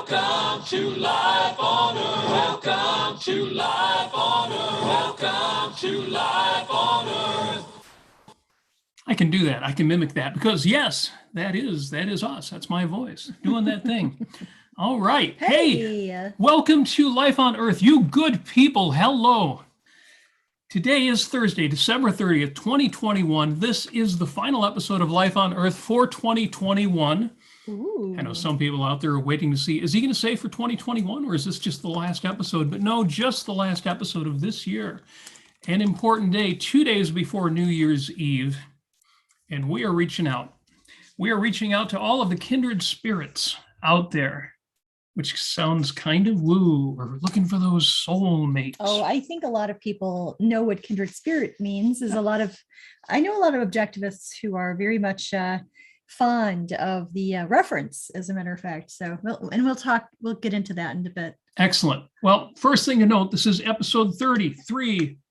Welcome to Life on Earth. Welcome to Life on Earth. Welcome to Life on Earth. I can do that. I can mimic that because yes, that is us. That's my voice doing that thing. All right. Hey, welcome to Life on Earth. You good people. Hello. Today is Thursday, December 30th, 2021. This is the final episode of Life on Earth for 2021. Ooh. I know some people out there are waiting to see, is he going to say for 2021 or is this just the last episode? But no, just the last episode of this year. An important day, 2 days before New Year's Eve. And we are reaching out. We are reaching out to all of the kindred spirits out there, which sounds kind of woo. We're looking for those soulmates. Oh, I think a lot of people know what kindred spirit means. I know a lot of objectivists who are very much fond of the reference, as a matter of fact. So, we'll get into that in a bit. Excellent. Well, first thing to note, this is episode 30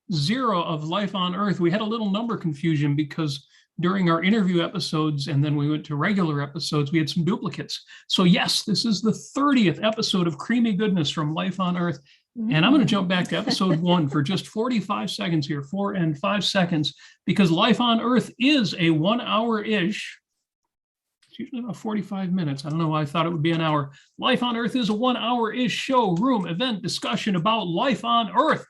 of Life on Earth. We had a little number confusion because during our interview episodes, and then we went to regular episodes, we had some duplicates. So yes, this is the 30th episode of Creamy Goodness from Life on Earth. And I'm going to jump back to episode 1 for just 45 seconds here, 4 and 5 seconds, because Life on Earth is a 1 hour-ish. It's usually about 45 minutes. I don't know why I thought it would be an hour. Life on Earth is a 1 hour-ish show, room, event, discussion about life on Earth.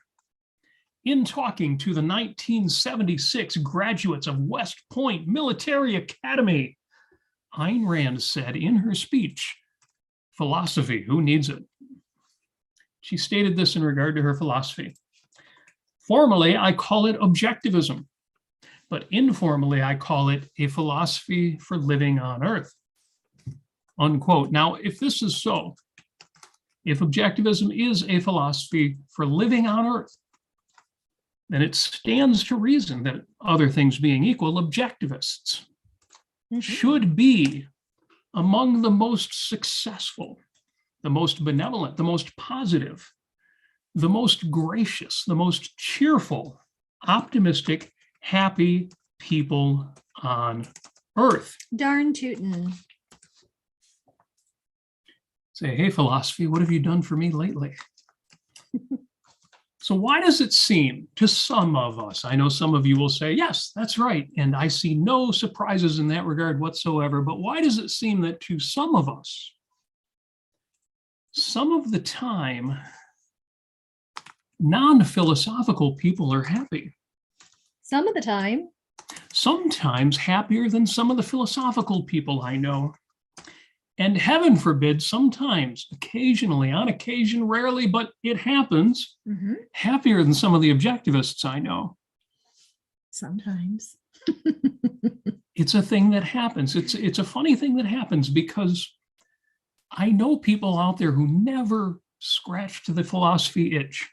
In talking to the 1976 graduates of West Point Military Academy, Ayn Rand said in her speech, "Philosophy, who needs it?" She stated this in regard to her philosophy. "Formally, I call it objectivism, but informally, I call it a philosophy for living on Earth." Unquote. Now, if this is so, if objectivism is a philosophy for living on Earth, then it stands to reason that, other things being equal, objectivists should be among the most successful, the most benevolent, the most positive, the most gracious, the most cheerful, optimistic, happy people on Earth. Darn tootin'. Say, hey, philosophy, what have you done for me lately? So why does it seem to some of us, I know some of you will say, yes, that's right, and I see no surprises in that regard whatsoever, but why does it seem that to some of us, some of the time, non-philosophical people are happy? Some of the time. Sometimes happier than some of the philosophical people I know. And heaven forbid, sometimes, occasionally, on occasion, rarely, but it happens, happier than some of the objectivists I know. Sometimes. It's a thing that happens. It's a funny thing that happens because I know people out there who never scratched the philosophy itch.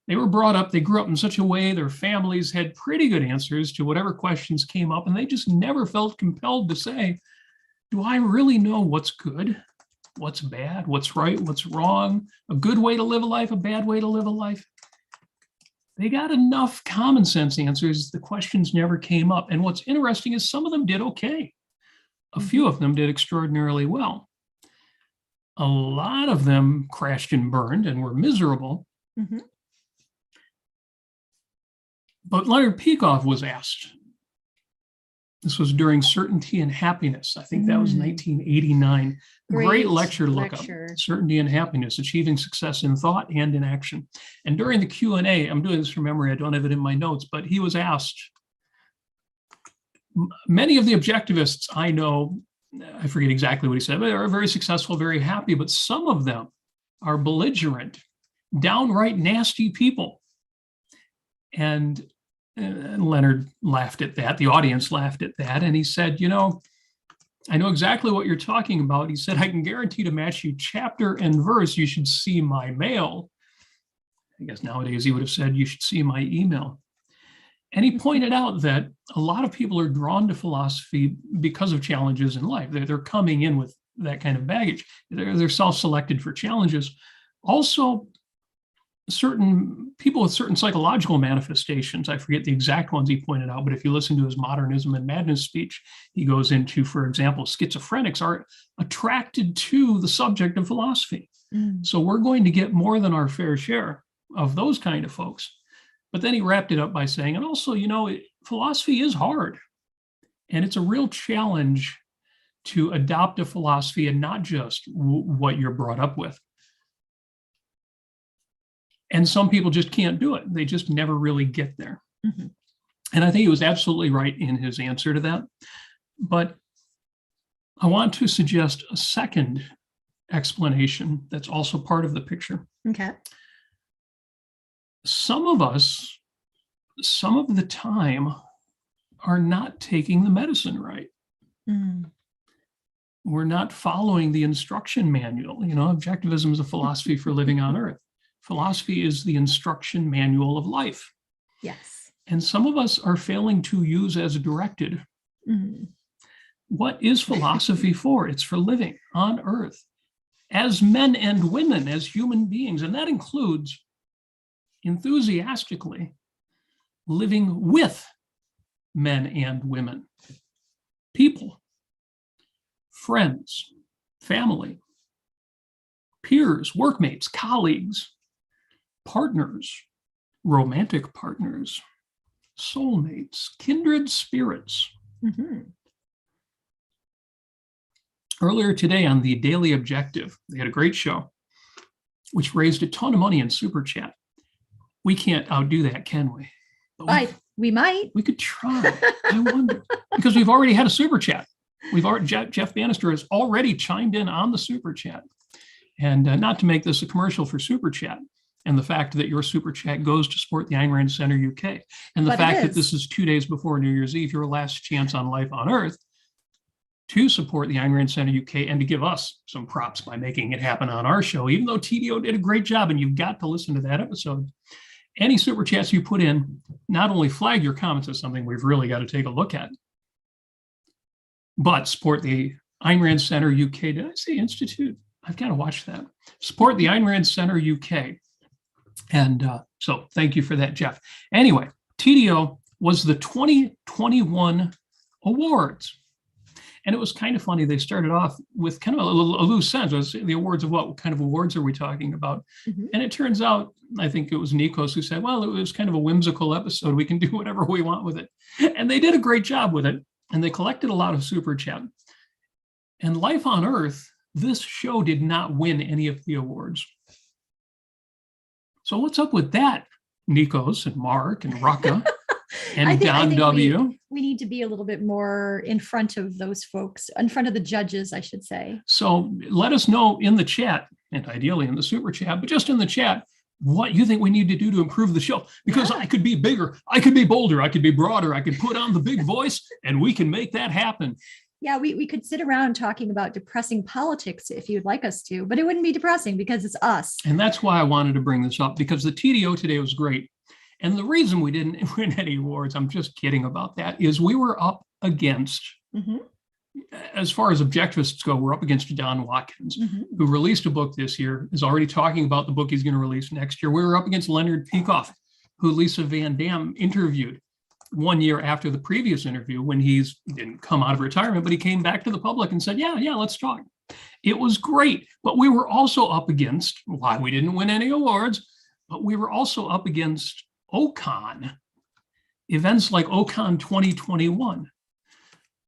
They were brought up, they grew up in such a way, their families had pretty good answers to whatever questions came up, and they just never felt compelled to say, do I really know what's good, what's bad, what's right, what's wrong, a good way to live a life, a bad way to live a life? They got enough common sense answers, the questions never came up. And what's interesting is some of them did okay. A few of them did extraordinarily well. A lot of them crashed and burned and were miserable. But Leonard Peikoff was asked. This was during Certainty and Happiness. I think that was 1989. Great lecture look up. Certainty and Happiness, Achieving Success in Thought and in Action. And during the Q&A, I'm doing this from memory, I don't have it in my notes, but he was asked, many of the objectivists I know, I forget exactly what he said, but are very successful, very happy, but some of them are belligerent, downright nasty people. And Leonard laughed at that. The audience laughed at that. And he said, I know exactly what you're talking about. He said, I can guarantee to match you chapter and verse. You should see my mail. I guess nowadays he would have said, you should see my email. And he pointed out that a lot of people are drawn to philosophy because of challenges in life. They're coming in with that kind of baggage. They're self-selected for challenges. Also, certain people with certain psychological manifestations. I forget the exact ones he pointed out, but if you listen to his Modernism and Madness speech, he goes into, for example, schizophrenics are attracted to the subject of philosophy. So we're going to get more than our fair share of those kind of folks. But then he wrapped it up by saying, and also, philosophy is hard. And it's a real challenge to adopt a philosophy and not just what you're brought up with. And some people just can't do it. They just never really get there. Mm-hmm. And I think he was absolutely right in his answer to that. But I want to suggest a second explanation that's also part of the picture. Okay. Some of us, some of the time, are not taking the medicine right. We're not following the instruction manual. Objectivism is a philosophy for living on Earth. Philosophy is the instruction manual of life. Yes. And some of us are failing to use as directed. What is philosophy for? It's for living on Earth as men and women, as human beings. And that includes enthusiastically living with men and women, people, friends, family, peers, workmates, colleagues, partners, romantic partners, soulmates, kindred spirits. Earlier today on the Daily Objective, they had a great show, which raised a ton of money in Super Chat. We can't outdo that, can we? We might. We could try. I wonder, because we've already had a Super Chat. Jeff Bannister has already chimed in on the Super Chat. And not to make this a commercial for Super Chat, and the fact that your Super Chat goes to support the Ayn Rand Center UK, and the fact that this is 2 days before New Year's Eve, your last chance on Life on Earth to support the Ayn Rand Center UK and to give us some props by making it happen on our show, even though TDO did a great job, and you've got to listen to that episode. Any Super Chats you put in, not only flag your comments as something we've really got to take a look at, but support the Ayn Rand Center UK. Did I say Institute? I've got to watch that. Support the Ayn Rand Center UK. And so thank you for that, Jeff. Anyway, TDO was the 2021 awards. And it was kind of funny. They started off with kind of a loose sense. It was the awards of what kind of awards are we talking about? And it turns out, I think it was Nikos who said, well, it was kind of a whimsical episode. We can do whatever we want with it. And they did a great job with it. And they collected a lot of Super Chat. And Life on Earth, this show did not win any of the awards. So what's up with that, Nikos and Mark and Raka and Don W? We need to be a little bit more in front of those folks, in front of the judges, I should say. So let us know in the chat, and ideally in the Super Chat, but just in the chat, what you think we need to do to improve the show. Because I could be bigger, I could be bolder, I could be broader, I could put on the big voice, and we can make that happen. Yeah, we could sit around talking about depressing politics if you'd like us to, but it wouldn't be depressing because it's us. And that's why I wanted to bring this up, because the TDO today was great. And the reason we didn't win any awards, I'm just kidding about that, is we were up against, as far as objectivists go, we're up against Don Watkins, who released a book this year, is already talking about the book he's going to release next year. We were up against Leonard Peikoff, who Lisa Van Dam interviewed 1 year after the previous interview, when he didn't come out of retirement, but he came back to the public and said, yeah, let's talk. It was great. But we were also up against, why we didn't win any awards, but we were also up against OCON, events like OCON 2021.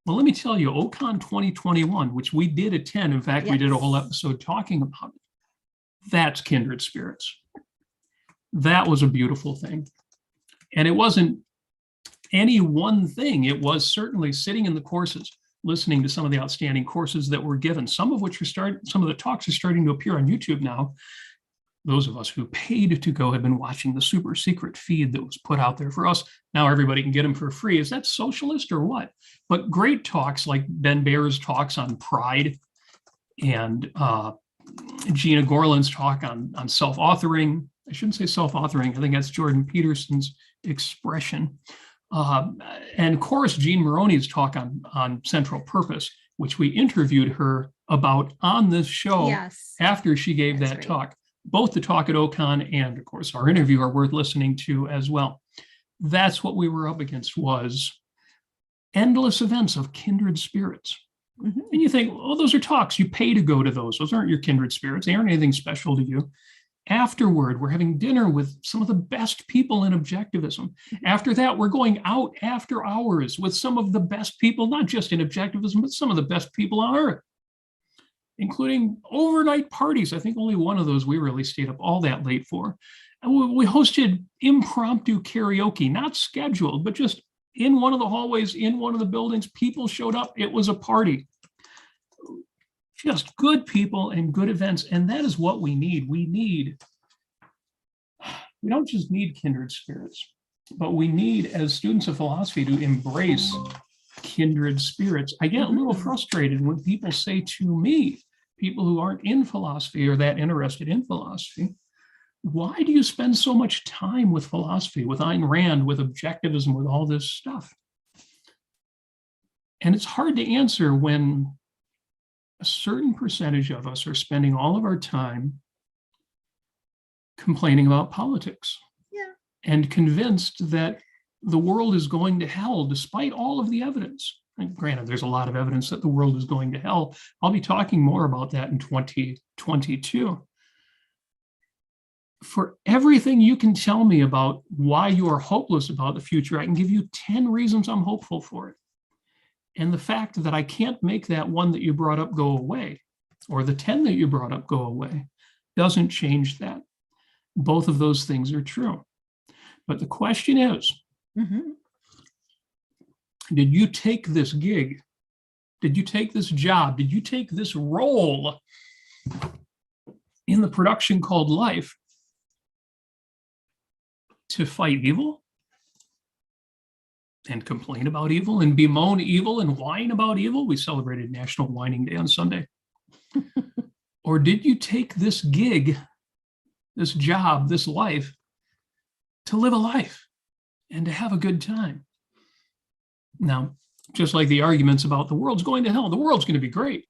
Well, let me tell you, OCON 2021, which we did attend, in fact, we did a whole episode talking about it. That's kindred spirits. That was a beautiful thing. And it wasn't any one thing. It was certainly sitting in the courses, listening to some of the outstanding courses that were given, some of which some of the talks are starting to appear on YouTube now. Those of us who paid to go have been watching the super secret feed that was put out there for us. Now everybody can get them for free. Is that socialist or what? But great talks like Ben Baer's talks on pride and Gina Gorland's talk on self-authoring. I shouldn't say self-authoring. I think that's Jordan Peterson's expression. And of course, Jean Moroney's talk on central purpose, which we interviewed her about on this show after she gave that talk. both the talk at OCON and, of course, our interview are worth listening to as well. That's what we were up against, was endless events of kindred spirits. Mm-hmm. And you think, oh, those are talks. You pay to go to those. Those aren't your kindred spirits. They aren't anything special to you. Afterward, we're having dinner with some of the best people in objectivism. After that, we're going out after hours with some of the best people, not just in objectivism, but some of the best people on earth, including overnight parties. I think only one of those we really stayed up all that late for. And we hosted impromptu karaoke, not scheduled, but just in one of the hallways, in one of the buildings. People showed up. It was a party. Just good people and good events. And that is what we need. We don't just need kindred spirits, but we need, as students of philosophy, to embrace kindred spirits. I get a little frustrated when people say to me, people who aren't in philosophy or that interested in philosophy, why do you spend so much time with philosophy, with Ayn Rand, with objectivism, with all this stuff? And it's hard to answer when a certain percentage of us are spending all of our time complaining about politics, and convinced that the world is going to hell despite all of the evidence. And granted, there's a lot of evidence that the world is going to hell. I'll be talking more about that in 2022. For everything you can tell me about why you are hopeless about the future, I can give you 10 reasons I'm hopeful for it. And the fact that I can't make that one that you brought up go away, or the 10 that you brought up go away, doesn't change that. Both of those things are true. But the question is, did you take this gig? Did you take this job? Did you take this role in the production called life to fight evil and complain about evil and bemoan evil and whine about evil? We celebrated National Whining Day on Sunday. Or did you take this gig, this job, this life, to live a life and to have a good time? Now, just like the arguments about the world's going to hell, the world's going to be great.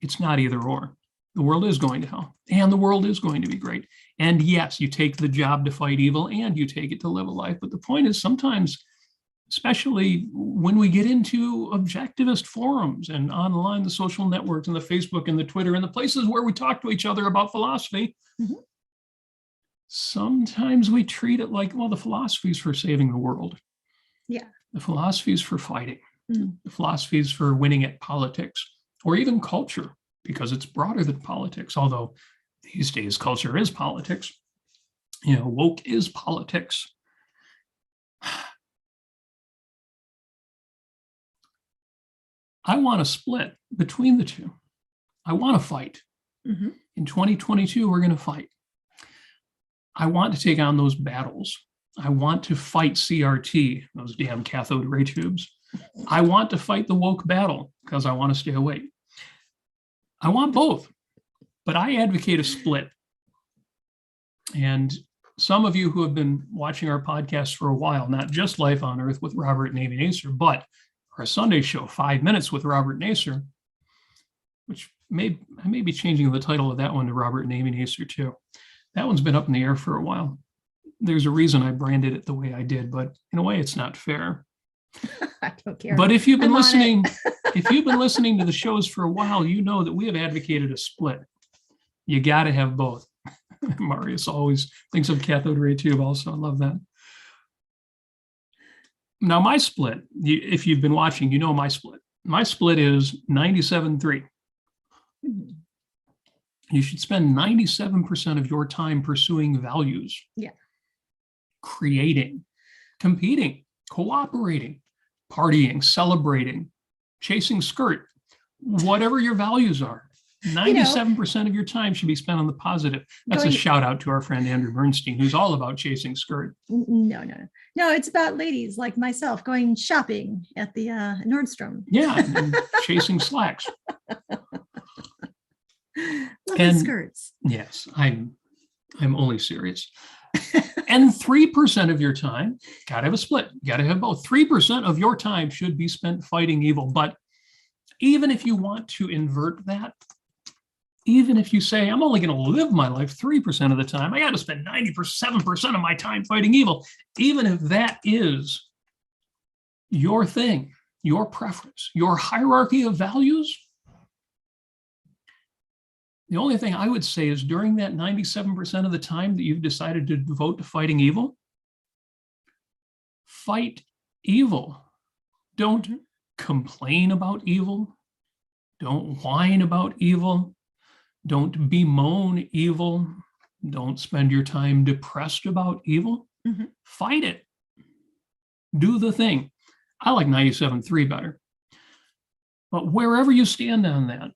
It's not either or. The world is going to hell, and the world is going to be great. And yes, you take the job to fight evil, and you take it to live a life. But the point is, sometimes, especially when we get into objectivist forums and online, the social networks and the Facebook and the Twitter and the places where we talk to each other about philosophy, sometimes we treat it like, well, the philosophy is for saving the world. Yeah. The philosophy is for fighting. The philosophy is for winning at politics, or even culture, because it's broader than politics. Although these days culture is politics. You know, woke is politics. I want to split between the two. I want to fight. In 2022, we're going to fight. I want to take on those battles. I want to fight CRT, those damn cathode ray tubes. I want to fight the woke battle because I want to stay awake. I want both, but I advocate a split. And some of you who have been watching our podcast for a while, not just Life on Earth with Robert and Amy Nasir, but our Sunday show, 5 Minutes with Robert Nasir, which I may be changing the title of that one to Robert and Amy Nasir too. That one's been up in the air for a while. There's a reason I branded it the way I did, but in a way it's not fair. I don't care. But if you've been listening, if you've been listening to the shows for a while, you know that we have advocated a split. You got to have both. Marius always thinks of cathode ray tube also. I love that. Now my split, if you've been watching, you know my split. My split is 97-3. You should spend 97% of your time pursuing values. Yeah. Creating, competing, cooperating, partying, celebrating, chasing skirt, whatever your values are. 97% of your time should be spent on the positive. That's a shout out to our friend Andrew Bernstein, who's all about chasing skirt. No, it's about ladies like myself going shopping at the Nordstrom. Yeah, and chasing slacks. And skirts. Yes, I'm only serious. And 3% of your time, gotta have a split, gotta have both. 3% of your time should be spent fighting evil. But even if you want to invert that, even if you say, I'm only going to live my life 3% of the time, I got to spend 97% of my time fighting evil. Even if that is your thing, your preference, your hierarchy of values, the only thing I would say is during that 97% of the time that you've decided to devote to fighting evil, fight evil. Don't complain about evil. Don't whine about evil. Don't bemoan evil. Don't spend your time depressed about evil. Mm-hmm. Fight it. Do the thing. I like 97.3 better. But wherever you stand on that,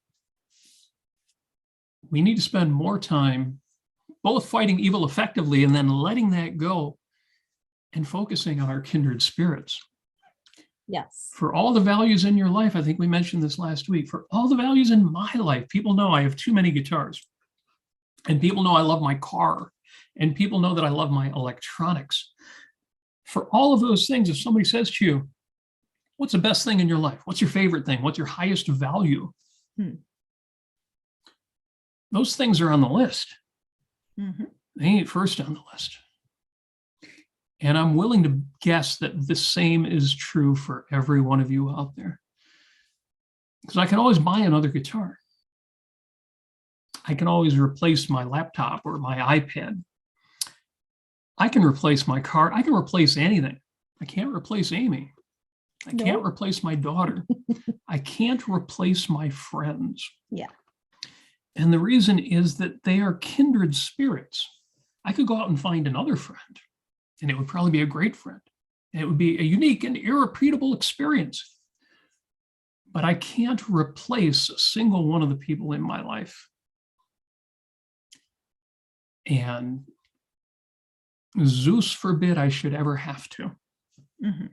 we need to spend more time both fighting evil effectively and then letting that go and focusing on our kindred spirits. Yes. For all the values in your life, I think we mentioned this last week, for all the values in my life, people know I have too many guitars. And people know I love my car. And people know that I love my electronics. For all of those things, if somebody says to you, what's the best thing in your life? What's your favorite thing? What's your highest value? Those things are on the list. Mm-hmm. They ain't first on the list. And I'm willing to guess that the same is true for every one of you out there. Because I can always buy another guitar. I can always replace my laptop or my iPad. I can replace my car. I can replace anything. I can't replace Amy. I can't replace my daughter. I can't replace my friends. Yeah. And the reason is that they are kindred spirits. I could go out and find another friend, and it would probably be a great friend. And it would be a unique and irrepeatable experience. But I can't replace a single one of the people in my life. And Zeus forbid I should ever have to. Mm-hmm.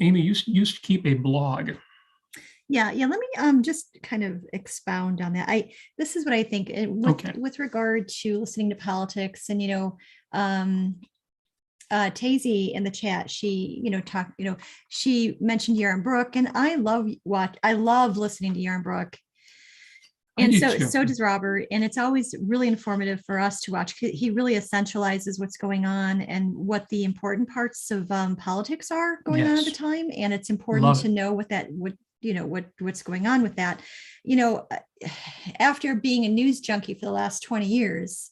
Amy, you used to keep a blog. Yeah. Let me just kind of expound on that. This is what I think with regard to listening to politics, and Tazy in the chat, she she mentioned Yaron Brook, and I love listening to Yaron Brook. And so does Robert. And it's always really informative for us to watch. He really essentializes what's going on and what the important parts of politics are going on at the time. And it's important to know what's going on with that. After being a news junkie for the last 20 years,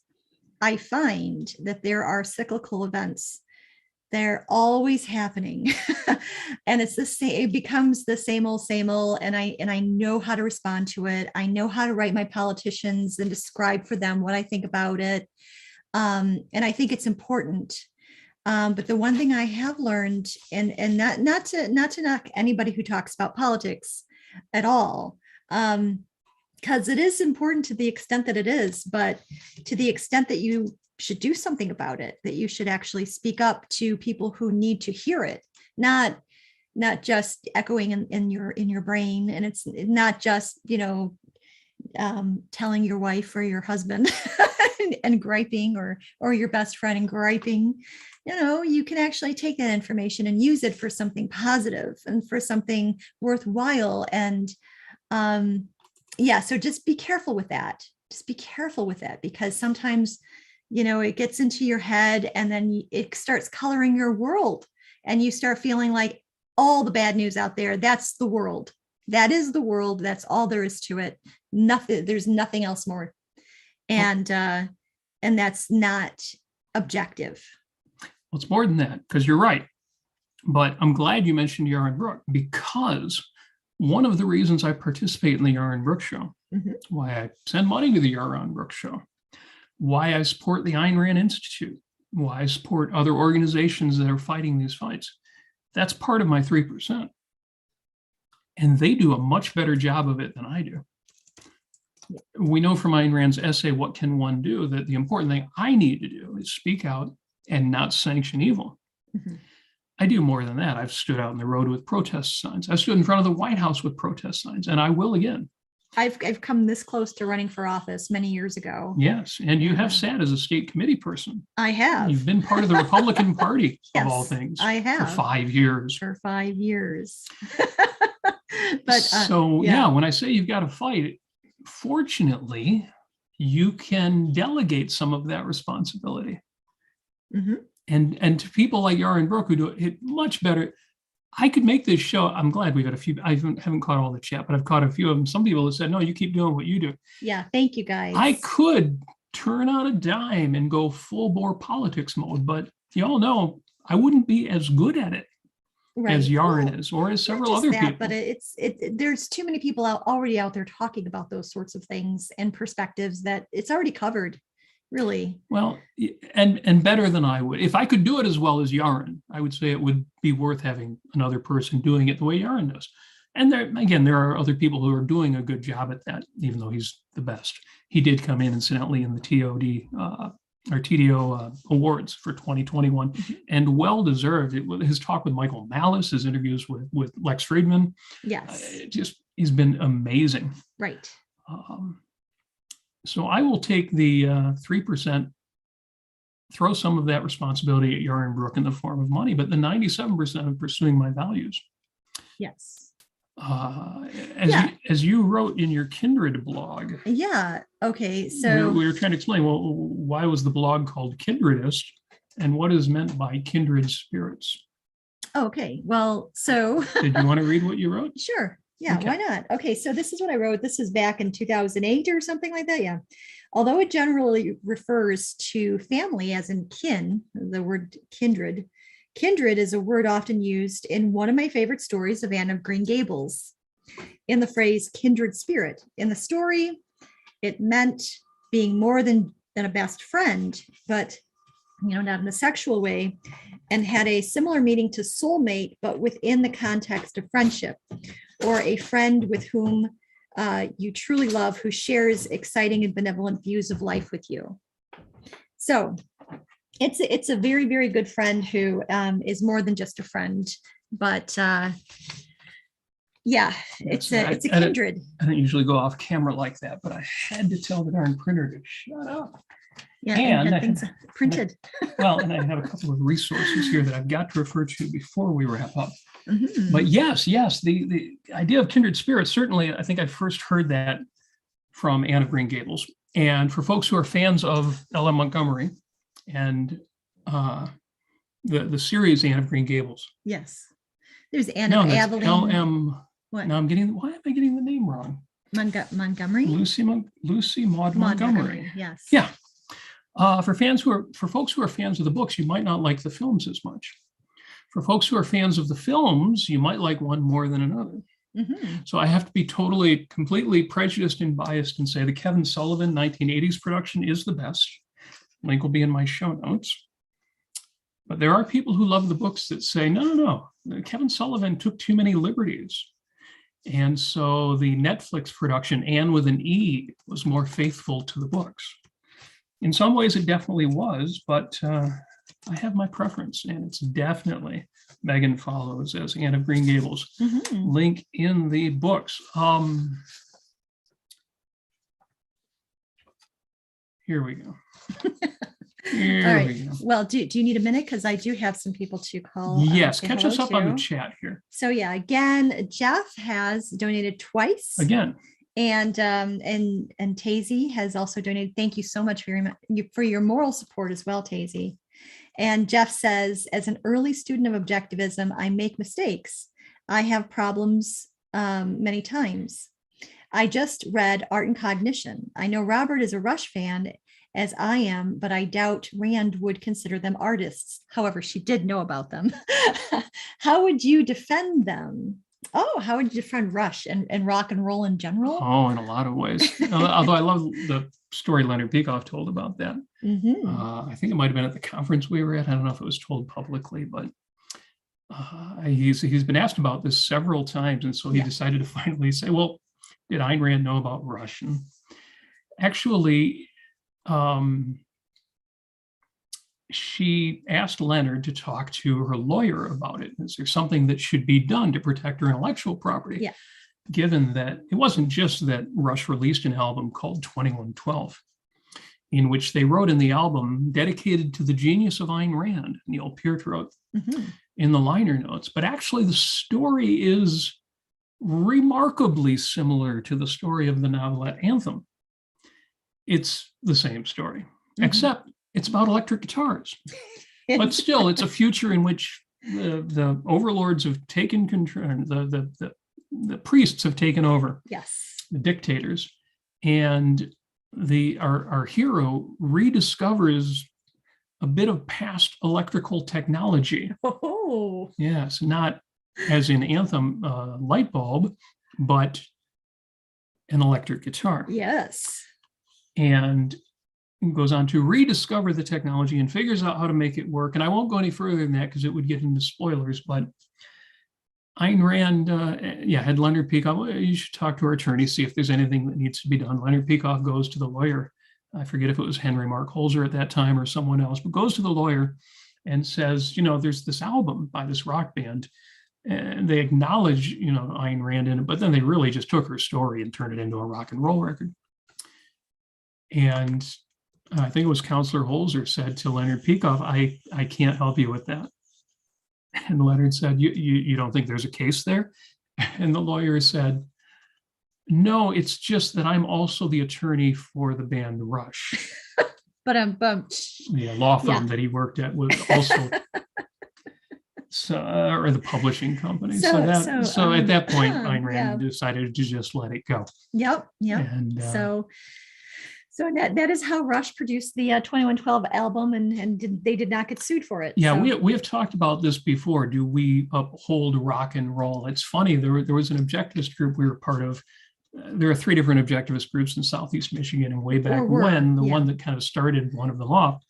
I find that there are cyclical events. They're always happening. And it's the same, it becomes the same old, and I know how to respond to it. I know how to write my politicians and describe for them what I think about it. And I think it's important. But the one thing I have learned, and not to knock anybody who talks about politics at all, because it is important to the extent that it is, but to the extent that you should do something about it, that you should actually speak up to people who need to hear it, not just echoing in your brain. And it's not just, telling your wife or your husband and griping, or your best friend and griping. You can actually take that information and use it for something positive and for something worthwhile. And so just be careful with that. Because sometimes, it gets into your head, and then it starts coloring your world, and you start feeling like all the bad news out there, that's the world. That is the world. That's all there is to it. There's nothing else more. And that's not objective. Well, it's more than that, because you're right. But I'm glad you mentioned Yaron Brook, because one of the reasons I participate in the Yaron Brook show, why I send money to the Yaron Brook show, why I support the Ayn Rand Institute, why I support other organizations that are fighting these fights, that's part of my 3%. And they do a much better job of it than I do. We know from Ayn Rand's essay, What Can One Do?, that the important thing I need to do is speak out and not sanction evil. I do more than that. I've stood out in the road with protest signs. I've stood in front of the White House with protest signs, and I will again. I've come this close to running for office many years ago. Yes, and you have sat as a state committee person. I have. You've been part of the Republican Party, Yes, of all things. I have. For 5 years. For 5 years. But when I say you've got to fight, fortunately, you can delegate some of that responsibility. Mhm. And to people like Yaron Brook who do it much better. I could make this show. I'm glad we got a few. I haven't caught all the chat, but I've caught a few of them. Some people have said, no, you keep doing what you do. Yeah, thank you guys. I could turn on a dime and go full bore politics mode, but you all know I wouldn't be as good at it as Yaron is, or as several other people. But there's too many people already out there talking about those sorts of things and perspectives that it's already covered. Really. Well, and better than I would. If I could do it as well as Yaron, I would say it would be worth having another person doing it the way Yaron does. And there are other people who are doing a good job at that, even though he's the best. He did come in, incidentally, in the TDO awards for 2021, and well deserved. His talk with Michael Malice, his interviews with Lex Friedman. Yes. He's been amazing. Right. So I will take the 3%, throw some of that responsibility at Yaron Brook in the form of money, but the 97% of pursuing my values. Yes. As you wrote in your Kindred blog. Yeah. Okay. So we were trying to explain, well, why was the blog called Kindredist, and what is meant by kindred spirits? Okay. Well, so did you want to read what you wrote? Sure. Yeah, Okay. why not? Okay, so this is what I wrote. This is back in 2008 or something like that. Yeah. Although it generally refers to family as in kin, the word kindred. Kindred is a word often used in one of my favorite stories of Anne of Green Gables, in the phrase kindred spirit. In the story, it meant being more than a best friend, but not in a sexual way, and had a similar meaning to soulmate, but within the context of friendship, or a friend with whom you truly love, who shares exciting and benevolent views of life with you. So it's a very, very good friend who is more than just a friend, but it's a kindred. I don't usually go off camera like that, but I had to tell the darn printer to shut up. Yeah, and had things printed. And I have a couple of resources here that I've got to refer to before we wrap up. Mhm. But yes, the idea of kindred spirits, certainly, I think I first heard that from Anne of Green Gables. And for folks who are fans of L.M. Montgomery and the series Anne of Green Gables. Yes. There's Anne of Aveline. L.M. What? Now why am I getting the name wrong? Montgomery? Lucy Maud Montgomery. Yes. Yeah. For folks who are fans of the books, you might not like the films as much. For folks who are fans of the films, you might like one more than another. Mm-hmm. So I have to be completely prejudiced and biased and say the Kevin Sullivan 1980s production is the best. Link will be in my show notes. But there are people who love the books that say, no. Kevin Sullivan took too many liberties. And so the Netflix production, Anne with an E, was more faithful to the books. In some ways, it definitely was, but I have my preference, and it's definitely Megan Follows as Anne of Green Gables. Mm-hmm. Link in the books. Here we go. All right. Well, do you need a minute? Because I do have some people to call. Yes, catch us up on the chat here. So yeah, again, Jeff has donated twice. Again. And Tazy has also donated. Thank you so much for your moral support as well, Tazy. And Jeff says, as an early student of objectivism, I make mistakes. I have problems many times. I just read Art and Cognition. I know Robert is a Rush fan, as I am, but I doubt Rand would consider them artists. However, she did know about them. How would you defend them? Oh, how would you defend Rush and rock and roll in general? Oh, in a lot of ways. Although I love the story Leonard Peikoff told about that. Mm-hmm. I think it might have been at the conference we were at. I don't know if it was told publicly, but he's been asked about this several times. And so he decided to finally say, well, did Ayn Rand know about Rush? And actually, she asked Leonard to talk to her lawyer about it. Is there something that should be done to protect her intellectual property? Yeah. Given that it wasn't just that Rush released an album called 2112, in which they wrote in the album dedicated to the genius of Ayn Rand, Neil Peart wrote in the liner notes. But actually the story is remarkably similar to the story of the novelette Anthem. It's the same story, except it's about electric guitars. But still, it's a future in which the overlords have taken control, the priests have taken over. Yes. The dictators, and our hero rediscovers a bit of past electrical technology. Oh. Yes, not as in Anthem light bulb, but an electric guitar. Yes. And goes on to rediscover the technology and figures out how to make it work. And I won't go any further than that because it would get into spoilers, but Ayn Rand, had Leonard Peikoff. You should talk to her attorney, see if there's anything that needs to be done. Leonard Peikoff goes to the lawyer. I forget if it was Henry Mark Holzer at that time or someone else, but goes to the lawyer and says, there's this album by this rock band. And they acknowledge, Ayn Rand in it, but then they really just took her story and turned it into a rock and roll record. And I think it was Counselor Holzer said to Leonard Peikoff, I can't help you with that. And Leonard said, you don't think there's a case there? And the lawyer said, no, it's just that I'm also the attorney for the band Rush. But I'm bummed. The law firm that he worked at was also, or the publishing company. So at that point, Ayn Rand decided to just let it go. Yep. And, So that is how Rush produced the 2112 album, and they did not get sued for it. Yeah, so. we have talked about this before. Do we uphold rock and roll? It's funny, there was an objectivist group we were part of. There are 3 different objectivist groups in Southeast Michigan, and way back when, the one that kind of started one of them off,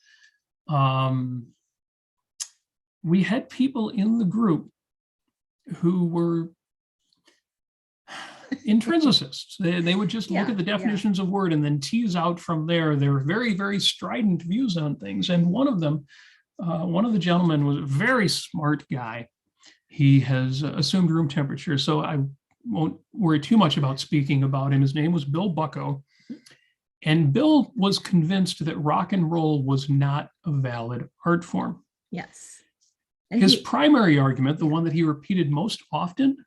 we had people in the group who were intrinsicists. They would just look at the definitions of word and then tease out from there their very, very strident views on things. And one of them, one of the gentlemen was a very smart guy. He has assumed room temperature, so I won't worry too much about speaking about him. His name was Bill Bucko. And Bill was convinced that rock and roll was not a valid art form. Yes. And his primary argument, the one that he repeated most often,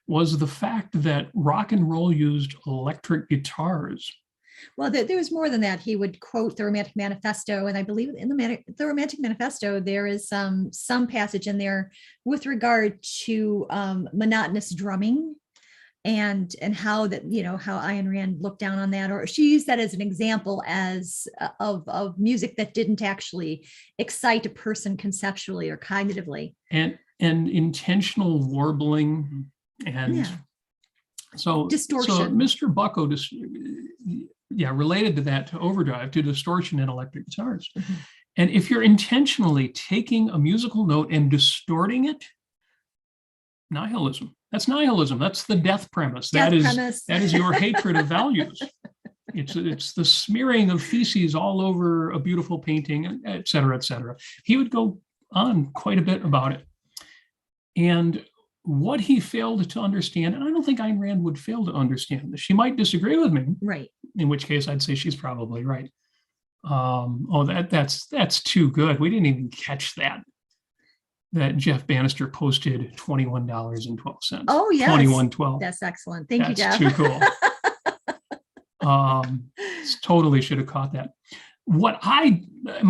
was the fact that rock and roll used electric guitars. Well, there was more than that. He would quote the Romantic Manifesto, and I believe in the Romantic Manifesto, there is some passage in there with regard to monotonous drumming, and how that, how Ayn Rand looked down on that, or she used that as an example of music that didn't actually excite a person conceptually or cognitively. And intentional warbling. And so distortion. So Mr. Bucko related to that, to overdrive, to distortion in electric guitars. Mm-hmm. And if you're intentionally taking a musical note and distorting it, nihilism. That's nihilism. That's the death premise. That is your hatred of values. It's the smearing of feces all over a beautiful painting, et cetera, et cetera. He would go on quite a bit about it. And what he failed to understand, and I don't think Ayn Rand would fail to understand this. She might disagree with me, right? In which case, I'd say she's probably right. That's too good. We didn't even catch that Jeff Bannister posted $21.12. Oh yes, $21.12. That's excellent. Thank you, Jeff. That's too cool. Totally should have caught that. My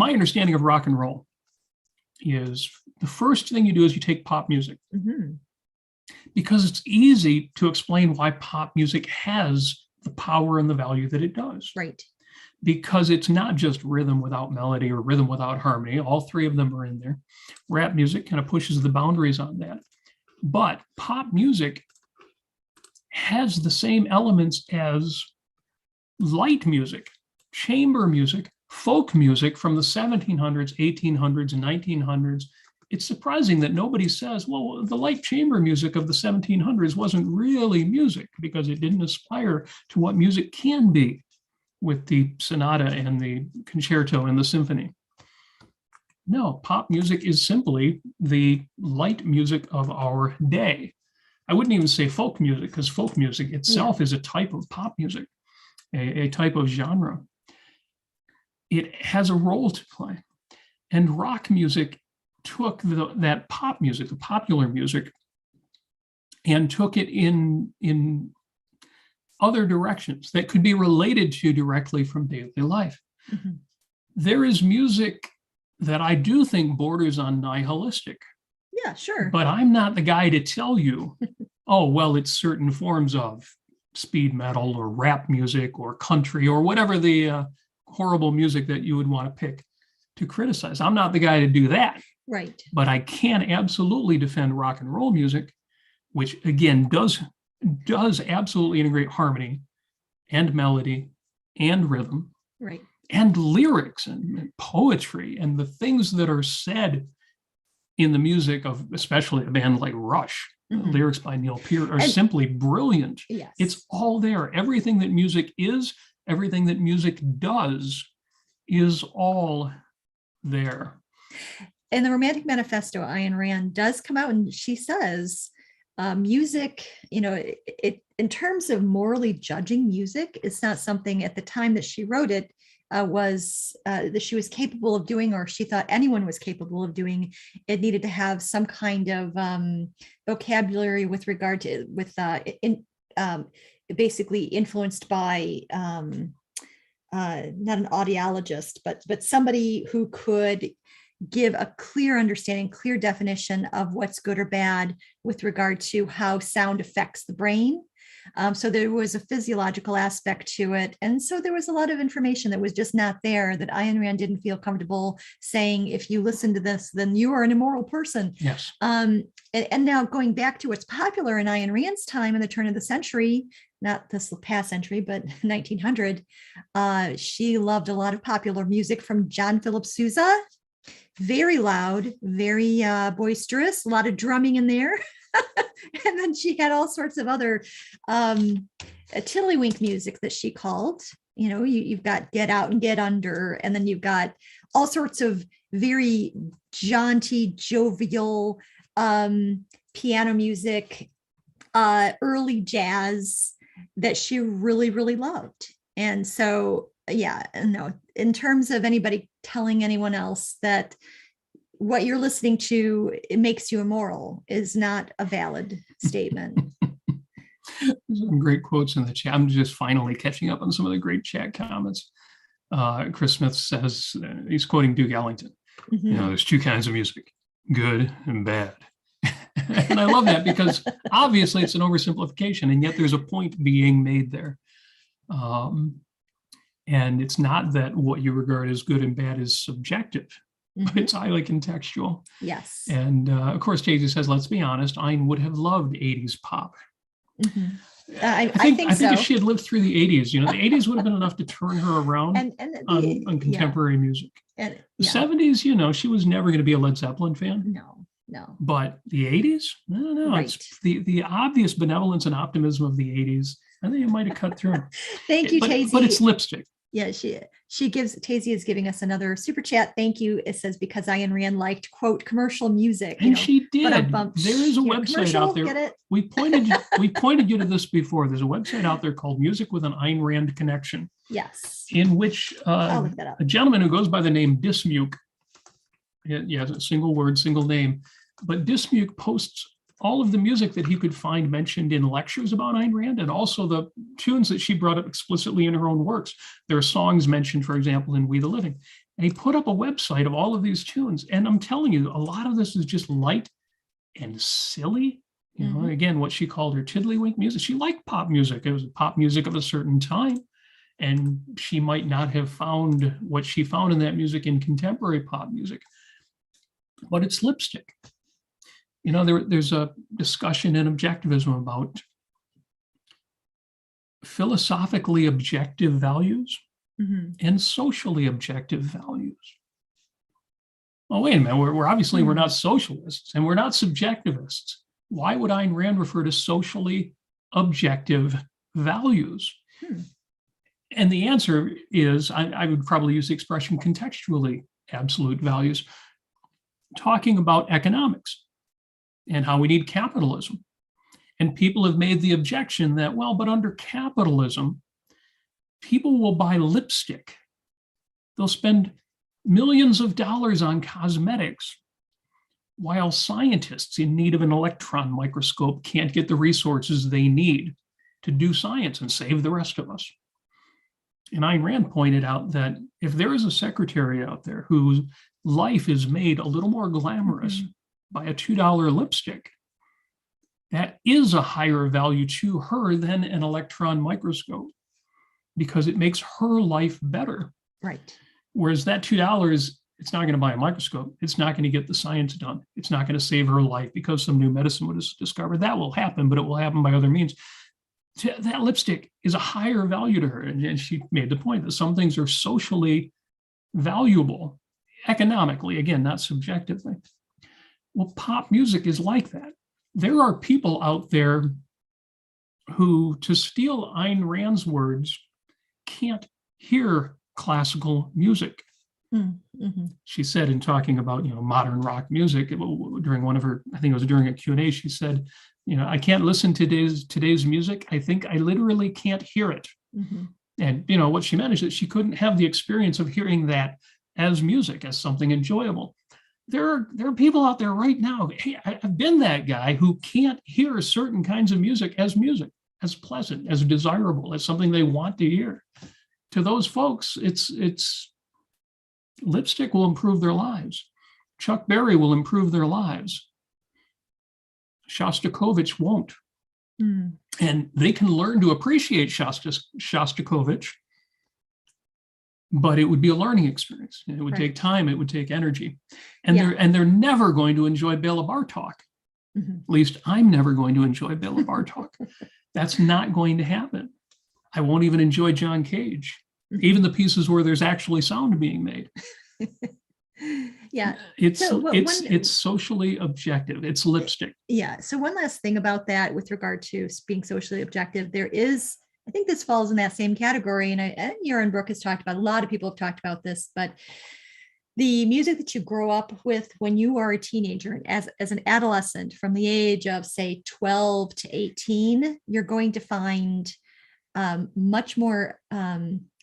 understanding of rock and roll is the first thing you do is you take pop music. Mm-hmm. Because it's easy to explain why pop music has the power and the value that it does. Right. Because it's not just rhythm without melody or rhythm without harmony. All 3 of them are in there. Rap music kind of pushes the boundaries on that. But pop music has the same elements as light music, chamber music, folk music from the 1700s, 1800s, and 1900s. It's surprising that nobody says, well, the light chamber music of the 1700s wasn't really music because it didn't aspire to what music can be with the sonata and the concerto and the symphony. No, pop music is simply the light music of our day. I wouldn't even say folk music, because folk music itself is a type of pop music, a type of genre. It has a role to play. And rock music took that pop music, the popular music, and took it in other directions that could be related to directly from daily life. Mhm. There is music that I do think borders on nihilistic, Yeah, sure. but I'm not the guy to tell you, oh, well, it's certain forms of speed metal or rap music or country or whatever the horrible music that you would want to pick to criticize. I'm not the guy to do that. Right. But I can absolutely defend rock and roll music, which again does absolutely integrate harmony and melody and rhythm Right. and lyrics and poetry and the things that are said in the music of especially a band like Rush. Mhm. Lyrics by Neil Peart are And- simply brilliant. Yes. It's all there. Everything that music is, everything that music does is all there. In the Romantic Manifesto, Ayn Rand does come out and she says, music, it in terms of morally judging music, it's not something at the time that she wrote it that she was capable of doing, or she thought anyone was capable of doing. It needed to have some kind of vocabulary with regard to basically influenced by not an audiologist, but somebody who could give a clear understanding, clear definition of what's good or bad with regard to how sound affects the brain. So there was a physiological aspect to it. And so there was a lot of information that was just not there, that Ayn Rand didn't feel comfortable saying, if you listen to this, then you are an immoral person. Yes. And now going back to what's popular in Ayn Rand's time in the turn of the century, not this past century, but 1900, she loved a lot of popular music from John Philip Sousa. Very loud, very boisterous, a lot of drumming in there. And then she had all sorts of other tiddlywink music that she called. You've got Get Out and Get Under, and then you've got all sorts of very jaunty, jovial piano music, early jazz that she really, really loved. And so, yeah, no, in terms of anybody telling anyone else that what you're listening to, it makes you immoral, is not a valid statement. There's some great quotes in the chat. I'm just finally catching up on some of the great chat comments. Chris Smith says, he's quoting Duke Ellington. Mhm. There's two kinds of music, good and bad. And I love that because obviously it's an oversimplification, and yet there's a point being made there. And it's not that what you regard as good and bad is subjective, but it's highly contextual. Yes. And of course, Daisy says, let's be honest, Ayn would have loved 80s pop. Mhm. I think so. if she had lived through the 80s, the 80s would have been enough to turn her around on contemporary music. And, the 70s, she was never going to be a Led Zeppelin fan. No. But the 80s, I don't know. Right. It's the obvious benevolence and optimism of the 80s. I think it might have cut through. Thank you, Tazy. But it's lipstick. Yeah, Tazy is giving us another super chat. Thank you. It says, because Ayn Rand liked, quote, commercial music. And she did. There is a website out there. Get it? We pointed you to this before. There's a website out there called Music with an Ayn Rand Connection. Yes. In which I'll look that up. a gentleman who goes by the name Dismuke, it's a single word, single name, but Dismuke posts all of the music that he could find mentioned in lectures about Ayn Rand, and also the tunes that she brought up explicitly in her own works. There are songs mentioned, for example, in We the Living. And he put up a website of all of these tunes. And I'm telling you, a lot of this is just light and silly. Again, what she called her tiddlywink music. She liked pop music. It was pop music of a certain time. And she might not have found what she found in that music in contemporary pop music. But it's lipstick. There's a discussion in objectivism about philosophically objective values and socially objective values. Oh, wait a minute. We're obviously we're not socialists and we're not subjectivists. Why would Ayn Rand refer to socially objective values? And the answer is, I would probably use the expression contextually absolute values, talking about economics and how we need capitalism. And people have made the objection that, well, but under capitalism, people will buy lipstick. They'll spend millions of dollars on cosmetics while scientists in need of an electron microscope can't get the resources they need to do science and save the rest of us. And Ayn Rand pointed out that if there is a secretary out there whose life is made a little more glamorous by a $2 lipstick, that is a higher value to her than an electron microscope, because it makes her life better. Right. Whereas that $2, it's not going to buy a microscope. It's not going to get the science done. It's not going to save her life because some new medicine was discovered. That will happen, but it will happen by other means. That lipstick is a higher value to her. And she made the point that some things are socially valuable, economically, again, not subjectively. Well, pop music is like that. There are people out there who, to steal Ayn Rand's words, can't hear classical music. Mm-hmm. She said, in talking about, modern rock music during one of her, I think it was during a Q&A, she said, I can't listen to today's music. I think I literally can't hear it. Mm-hmm. And, what she meant is that she couldn't have the experience of hearing that as music, as something enjoyable. There are people out there right now. Hey, I've been that guy who can't hear certain kinds of music, as pleasant, as desirable, as something they want to hear. To those folks, it's lipstick will improve their lives. Chuck Berry will improve their lives. Shostakovich won't. And they can learn to appreciate Shostakovich, but it would be a learning experience. It would take time. It would take energy. And they're never going to enjoy Bela Bartok. Mm-hmm. At least I'm never going to enjoy Bela Bartok. That's not going to happen. I won't even enjoy John Cage, even the pieces where there's actually sound being made. Yeah. It's socially objective. It's lipstick. Yeah. So one last thing about that with regard to being socially objective, there is, I think this falls in that same category. And Yaron Brook has talked about, a lot of people have talked about this, but the music that you grow up with when you are a teenager and as an adolescent, from the age of, say, 12 to 18, you're going to find much more,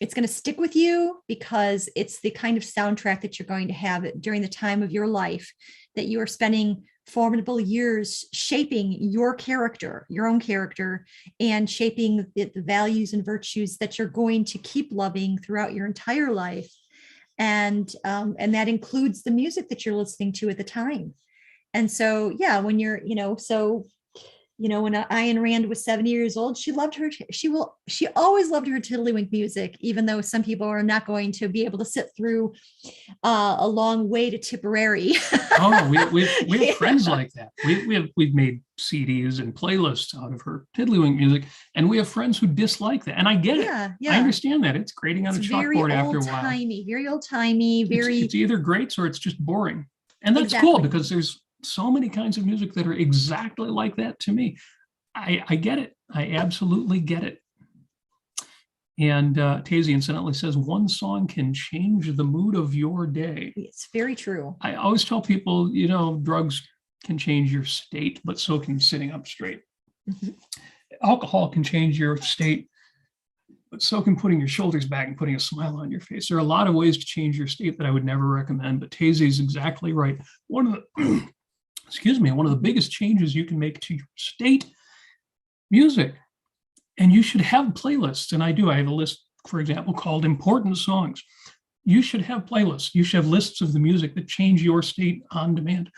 it's going to stick with you because it's the kind of soundtrack that you're going to have during the time of your life that you are spending formidable years shaping your character, your own character, and shaping the values and virtues that you're going to keep loving throughout your entire life. And that includes the music that you're listening to at the time. And so, yeah, when you're, when Ayn Rand was 70 years old, she always loved her tiddlywink music, even though some people are not going to be able to sit through a long way to Tipperary. Oh, we have friends like that. We've made CDs and playlists out of her tiddlywink music, and we have friends who dislike that. And I get it. I understand that. It's grating on a chalkboard after a while. Very old-timey, it's either great or it's just boring. And that's cool, because there's so many kinds of music that are exactly like that to me. I get it. I absolutely get it. And Tazy incidentally says, one song can change the mood of your day. It's very true. I always tell people, drugs can change your state, but so can sitting up straight. Mm-hmm. Alcohol can change your state, but so can putting your shoulders back and putting a smile on your face. There are a lot of ways to change your state that I would never recommend, but Tazy is exactly right. One of the biggest changes you can make to your state, music. And you should have playlists. And I do. I have a list, for example, called Important Songs. You should have playlists. You should have lists of the music that change your state on demand.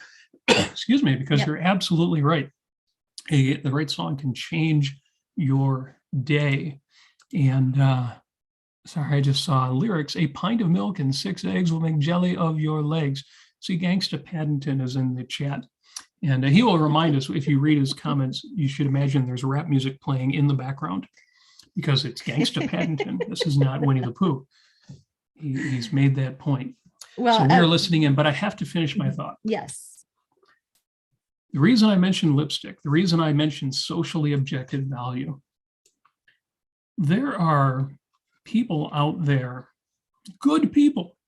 Because you're absolutely right. The right song can change your day. And sorry, I just saw lyrics. A pint of milk and 6 eggs will make jelly of your legs. See, Gangsta Paddington is in the chat. And he will remind us, if you read his comments, you should imagine there's rap music playing in the background, because it's Gangsta Paddington. This is not Winnie the Pooh. He's made that point. Well, so we're listening in, but I have to finish my thought. Yes. The reason I mentioned lipstick, the reason I mentioned socially objective value, there are people out there, good people,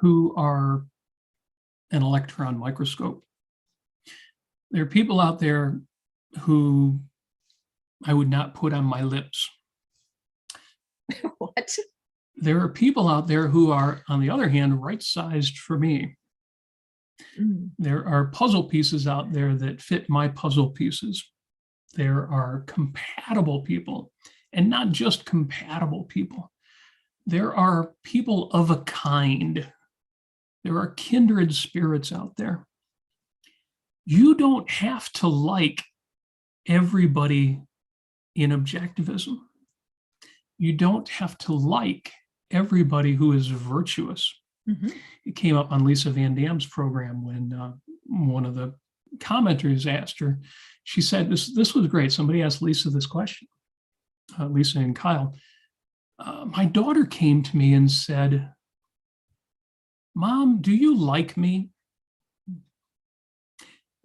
who are an electron microscope. There are people out there who I would not put on my lips. What? There are people out there who are, on the other hand, right-sized for me. There are puzzle pieces out there that fit my puzzle pieces. There are compatible people, and not just compatible people. There are people of a kind. There are kindred spirits out there. You don't have to like everybody in objectivism. You don't have to like everybody who is virtuous. It came up on Lisa Van Dam's program when one of the commenters asked her, she said, this was great. Somebody asked Lisa this question, Lisa and Kyle. My daughter came to me and said, Mom, do you like me?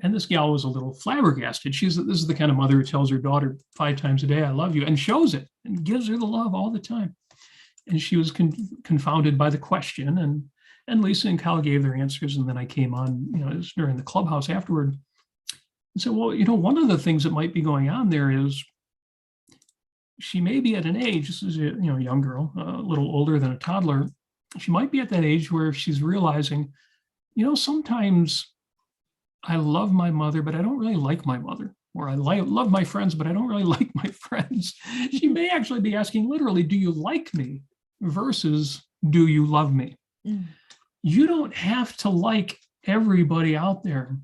And this gal was a little flabbergasted. This is the kind of mother who tells her daughter 5 times a day, I love you, and shows it and gives her the love all the time. And she was confounded by the question. And Lisa and Kyle gave their answers. And then I came on, it was during the clubhouse afterward. And said, well, one of the things that might be going on there is she may be at an age, this is a young girl, a little older than a toddler. She might be at that age where she's realizing, sometimes I love my mother, but I don't really like my mother. Or I love my friends, but I don't really like my friends. She may actually be asking literally, do you like me versus do you love me? You don't have to like everybody out there.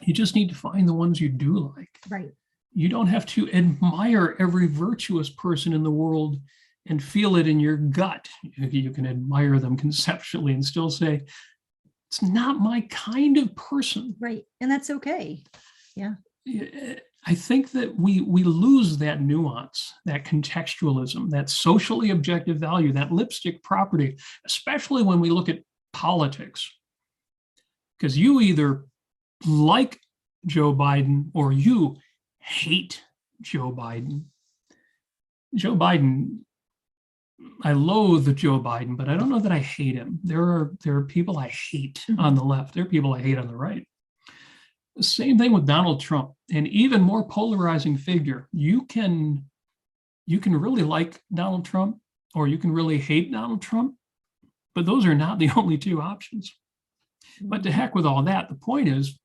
You just need to find the ones you do like. Right. You don't have to admire every virtuous person in the world and feel it in your gut. You can admire them conceptually and still say, it's not my kind of person. Right. And that's okay. Yeah. I think that we lose that nuance, that contextualism, that socially objective value, that lipstick property, especially when we look at politics. Because you either like Joe Biden or you hate Joe Biden. Joe Biden, I loathe Joe Biden, but I don't know that I hate him. There are people I hate on the left. There are people I hate on the right. Same thing with Donald Trump, an even more polarizing figure. You can really like Donald Trump or you can really hate Donald Trump, but those are not the only 2 options. But to heck with all that, the point is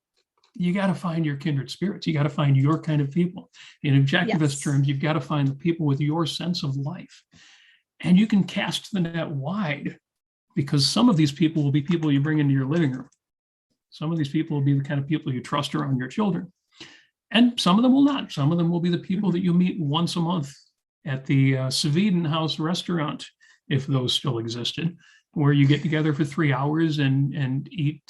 you got to find your kindred spirits. You got to find your kind of people. In objectivist terms, you've got to find the people with your sense of life. And you can cast the net wide because some of these people will be people you bring into your living room. Some of these people will be the kind of people you trust around your children. And some of them will not. Some of them will be the people that you meet once a month at the Saviden House restaurant, if those still existed, where you get together for 3 hours and eat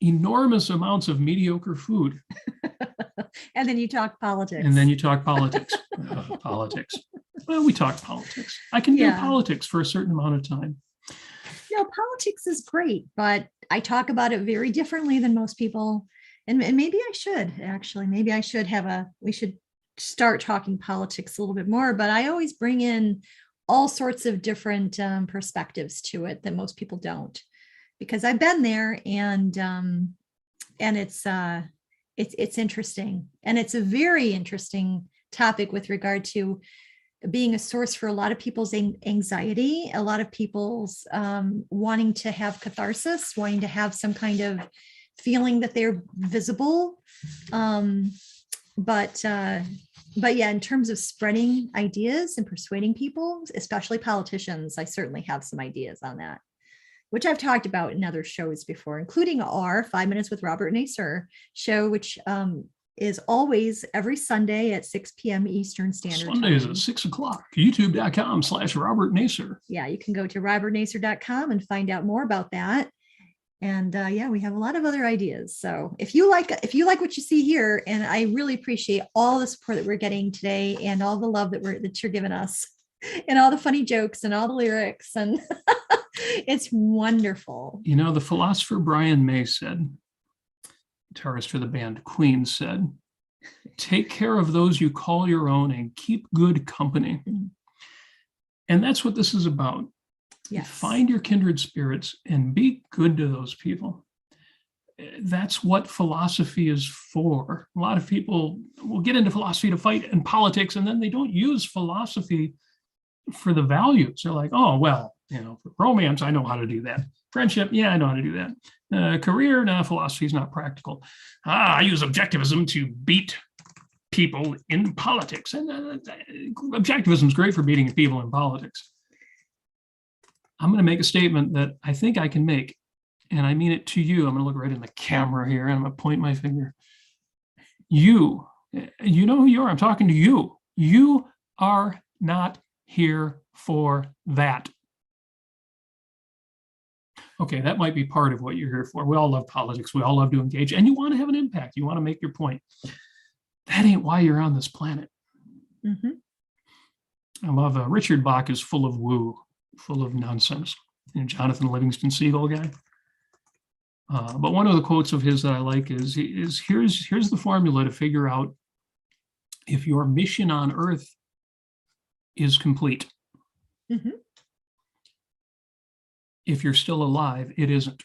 enormous amounts of mediocre food. And then you talk politics. Politics. Well, we talk politics. I can do politics for a certain amount of time. Politics is great, but I talk about it very differently than most people. And maybe I should actually, we should start talking politics a little bit more, but I always bring in all sorts of different perspectives to it that most people don't, because I've been there and it's interesting. And it's a very interesting topic with regard to being a source for a lot of people's anxiety, a lot of people's wanting to have catharsis, wanting to have some kind of feeling that they're visible. But yeah, in terms of spreading ideas and persuading people, especially politicians, I certainly have some ideas on that, which I've talked about in other shows before, including our 5 Minutes with Robert Nasir show, which is always every Sunday at 6 p.m. Eastern Standard Time. Sundays at 6 o'clock, youtube.com/Robert Nasir. Yeah, you can go to robertnasir.com and find out more about that. And we have a lot of other ideas. So if you like what you see here, and I really appreciate all the support that we're getting today and all the love that you're giving us and all the funny jokes and all the lyrics, and it's wonderful. The philosopher Brian May said, guitarist for the band Queen, said, take care of those you call your own and keep good company. And that's what this is about. Yes. Find your kindred spirits and be good to those people. That's what philosophy is for. A lot of people will get into philosophy to fight in politics, and then they don't use philosophy for the values. They're like, oh, well, for romance, I know how to do that. Friendship, yeah, I know how to do that. Career, no, philosophy is not practical. I use objectivism to beat people in politics. And objectivism is great for beating people in politics. I'm going to make a statement that I think I can make, and I mean it to you. I'm going to look right in the camera here, and I'm going to point my finger. You know who you are. I'm talking to you. You are not here for that. Okay, that might be part of what you're here for. We all love politics. We all love to engage, and you want to have an impact. You want to make your point. That ain't why you're on this planet. Mm-hmm. I love Richard Bach is full of woo, full of nonsense. You know, Jonathan Livingston Seagull guy. But one of the quotes of his that I like is here's the formula to figure out if your mission on Earth is complete. Mm-hmm. If you're still alive, it isn't.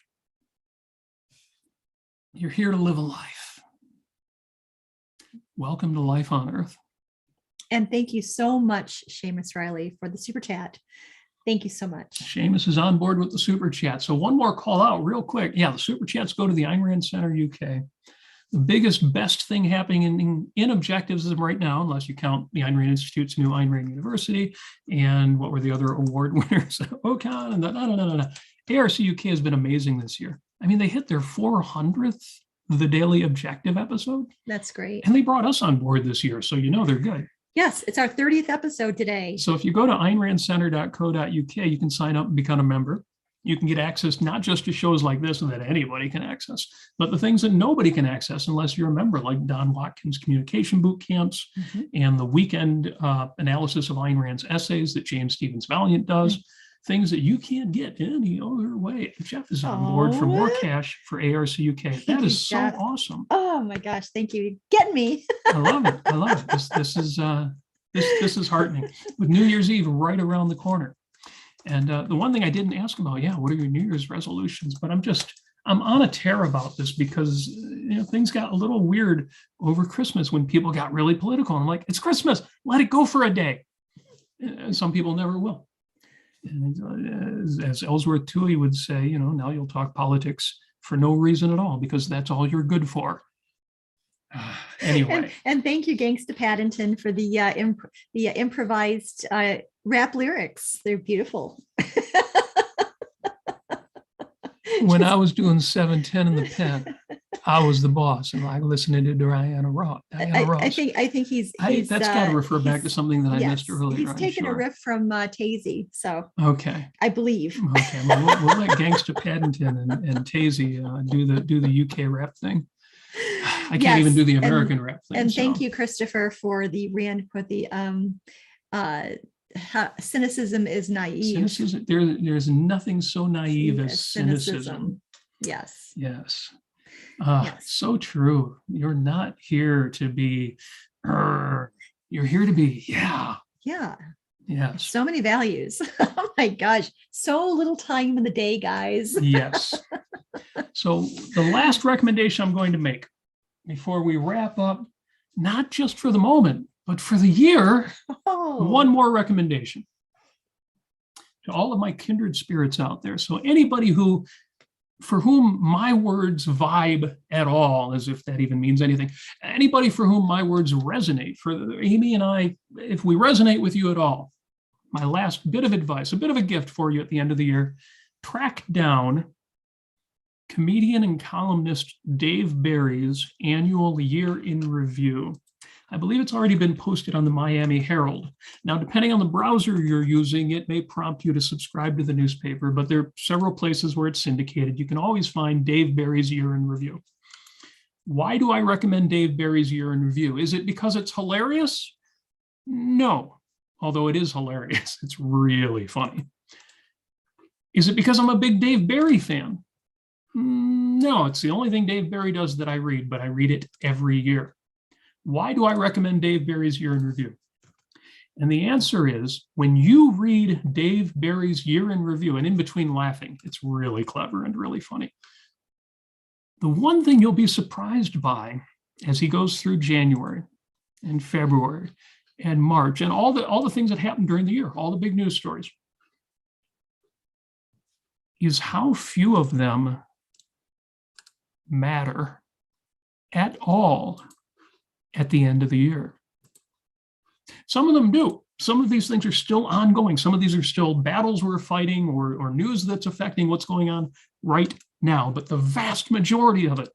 You're here to live a life. Welcome to Life on Earth. And thank you so much, Seamus Riley, for the super chat. Thank you so much. Seamus is on board with the super chat. So one more call out real quick. Yeah, the super chats go to the Ayn Rand Center UK. The biggest, best thing happening in objectivism right now, unless you count the Ayn Rand Institute's new Ayn Rand University and what were the other award winners, OCON and ARC UK has been amazing this year. I mean, they hit their 400th The Daily Objective episode. That's great. And they brought us on board this year, so you know they're good. Yes, it's our 30th episode today. So if you go to aynrandcenter.co.uk, you can sign up and become a member. You can get access not just to shows like this that anybody can access, but the things that nobody can access unless you're a member, like Don Watkins' communication boot camps and the weekend analysis of Ayn Rand's essays that James Stevens Valiant does, things that you can't get any other way. Jeff is on board for more cash for ARC UK. That is so awesome. Oh my gosh, thank you. You're getting me. I love it. I love it. This is heartening. With New Year's Eve right around the corner. And the one thing I didn't ask about, what are your New Year's resolutions? But I'm on a tear about this because things got a little weird over Christmas when people got really political. I'm like, it's Christmas, let it go for a day. And some people never will. And as Ellsworth Toohey would say, now you'll talk politics for no reason at all because that's all you're good for. Anyway. And thank you, Gangsta Paddington, for the improvised rap lyrics. They're beautiful. When I was doing 710 in the pen, I was the boss, and I listening to Diana Ross. I think he's that's got to refer back to something that I missed earlier. He's taken a riff from Tazy, so okay, I believe. Okay, well, we'll let Gangsta Paddington and Tazy do the UK rap thing. I can't even do the American rap thing. And thank you, Christopher, for the cynicism is naive. Cynicism, there's nothing so naive as cynicism. Yes. Yes. So true. You're not here to be, you're here to be, yeah. Yes. So many values. Oh my gosh. So little time in the day, guys. Yes. So the last recommendation I'm going to make before we wrap up, not just for the moment, but for the year, one more recommendation to all of my kindred spirits out there. So anybody for whom my words vibe at all, as if that even means anything, anybody for whom my words resonate, for Amy and I, if we resonate with you at all, my last bit of advice, a bit of a gift for you at the end of the year, track down comedian and columnist Dave Barry's annual Year in Review. I believe it's already been posted on the Miami Herald. Now, depending on the browser you're using, it may prompt you to subscribe to the newspaper, but there are several places where it's syndicated. You can always find Dave Barry's Year in Review. Why do I recommend Dave Barry's Year in Review? Is it because it's hilarious? No, although it is hilarious. It's really funny. Is it because I'm a big Dave Barry fan? No, it's the only thing Dave Barry does that I read, but I read it every year. Why do I recommend Dave Barry's Year in Review? And the answer is, when you read Dave Barry's Year in Review, and in between laughing, it's really clever and really funny. The one thing you'll be surprised by as he goes through January and February and March and all the things that happened during the year, all the big news stories. is how few of them matter at all at the end of the year. Some of them do. Some of these things are still ongoing. Some of these are still battles we're fighting or news that's affecting what's going on right now. But the vast majority of it,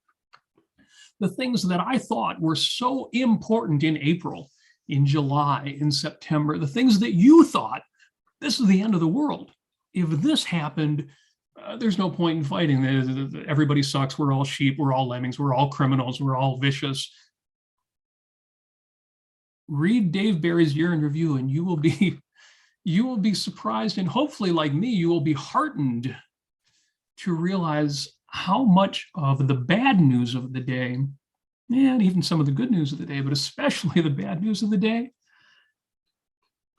the things that I thought were so important in April, in July, in September, the things that you thought, this is the end of the world. If this happened, there's no point in fighting. Everybody sucks. We're all sheep. We're all lemmings. We're all criminals. We're all vicious. Read Dave Barry's Year in Review, and you will be surprised, and hopefully, like me, you will be heartened to realize how much of the bad news of the day, and even some of the good news of the day, but especially the bad news of the day,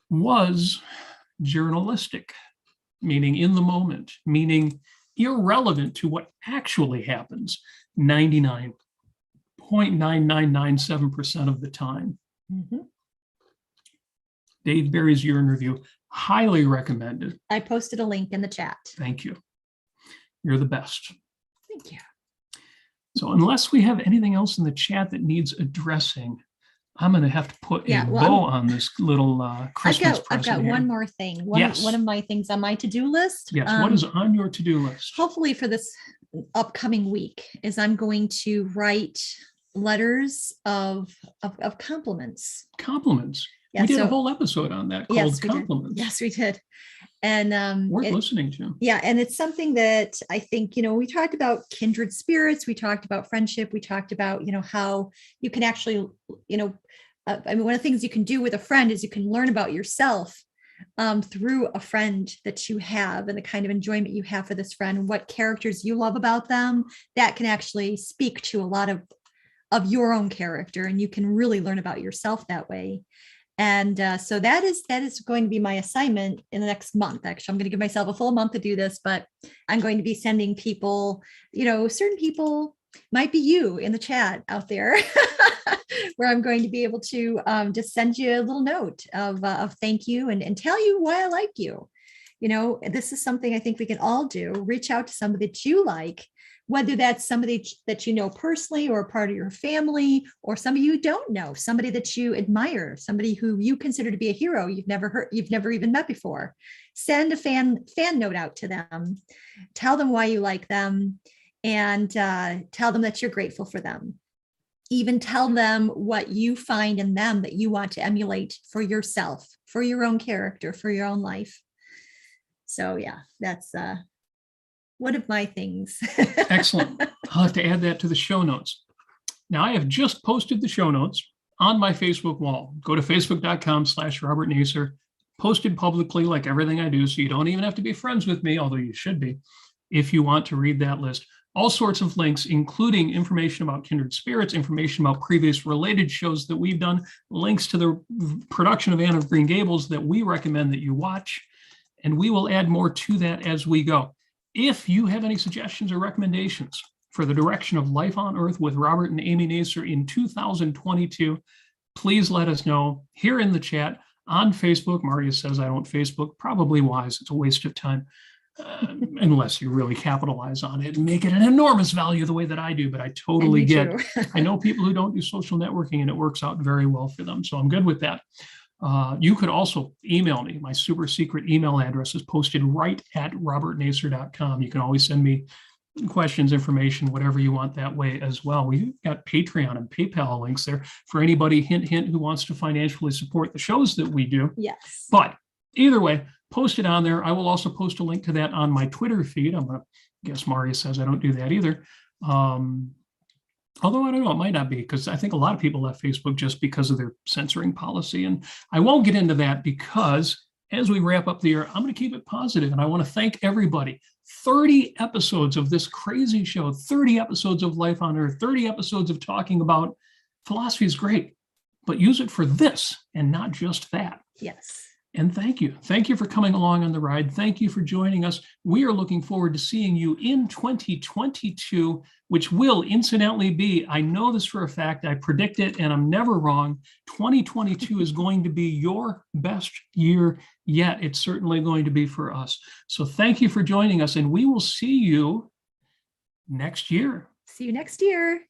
was journalistic, meaning in the moment, meaning irrelevant to what actually happens 99.9997% of the time. Mm-hmm. Dave Barry's Year in Review, highly recommended. I posted a link in the chat. Thank you. You're the best. Thank you. So unless we have anything else in the chat that needs addressing, I'm going to have to put a bow on this little Christmas present. I've got here. one more thing. Yes. One of my things on my to-do list. Yes. What is on your to-do list? Hopefully for this upcoming week is I'm going to write letters of compliments. Compliments. Yeah, we did a whole episode on that called Compliments. Yes, we did. And worth listening to. Yeah, and it's something that I think, we talked about kindred spirits, we talked about friendship, we talked about, how you can actually, one of the things you can do with a friend is you can learn about yourself through a friend that you have and the kind of enjoyment you have for this friend and what characters you love about them. That can actually speak to a lot of your own character, and you can really learn about yourself that way. And so that is going to be my assignment in the next month. Actually, I'm going to give myself a full month to do this, but I'm going to be sending people, certain people might be you in the chat out there, where I'm going to be able to just send you a little note of thank you and tell you why I like you. This is something I think we can all do. Reach out to somebody that you like, whether that's somebody that you know personally or a part of your family, or somebody you don't know, somebody that you admire, somebody who you consider to be a hero you've never even met before. Send a fan note out to them. Tell them why you like them, and tell them that you're grateful for them. Even tell them what you find in them that you want to emulate for yourself, for your own character, for your own life. So yeah, that's one of my things. Excellent. I'll have to add that to the show notes. Now, I have just posted the show notes on my Facebook wall. Go to facebook.com/Robert Nasir. Posted publicly like everything I do, so you don't even have to be friends with me, although you should be, if you want to read that list. All sorts of links, including information about Kindred Spirits, information about previous related shows that we've done, links to the production of Anne of Green Gables that we recommend that you watch, and we will add more to that as we go. If you have any suggestions or recommendations for the direction of Life on Earth with Robert and Amy Nasir in 2022, please let us know here in the chat, on Facebook. Maria says I don't Facebook. Probably wise. It's a waste of time, unless you really capitalize on it and make it an enormous value the way that I do. But I totally get it. I know people who don't do social networking, and it works out very well for them. So I'm good with that. You could also email me. My super secret email address is posted right at robertnasir.com. You can always send me questions, information, whatever you want that way as well. We've got Patreon and PayPal links there for anybody, hint, who wants to financially support the shows that we do. Yes. But either way, post it on there. I will also post a link to that on my Twitter feed. I'm going to guess Maria says I don't do that either. Although I don't know, it might not be, because I think a lot of people left Facebook just because of their censoring policy. And I won't get into that, because as we wrap up the year, I'm going to keep it positive. And I want to thank everybody. 30 episodes of this crazy show, 30 episodes of Life on Earth, 30 episodes of talking about philosophy is great, but use it for this and not just that. Yes. And thank you. Thank you for coming along on the ride. Thank you for joining us. We are looking forward to seeing you in 2022, which will incidentally be, I know this for a fact, I predict it and I'm never wrong. 2022 is going to be your best year yet. It's certainly going to be for us. So thank you for joining us, and we will see you next year. See you next year.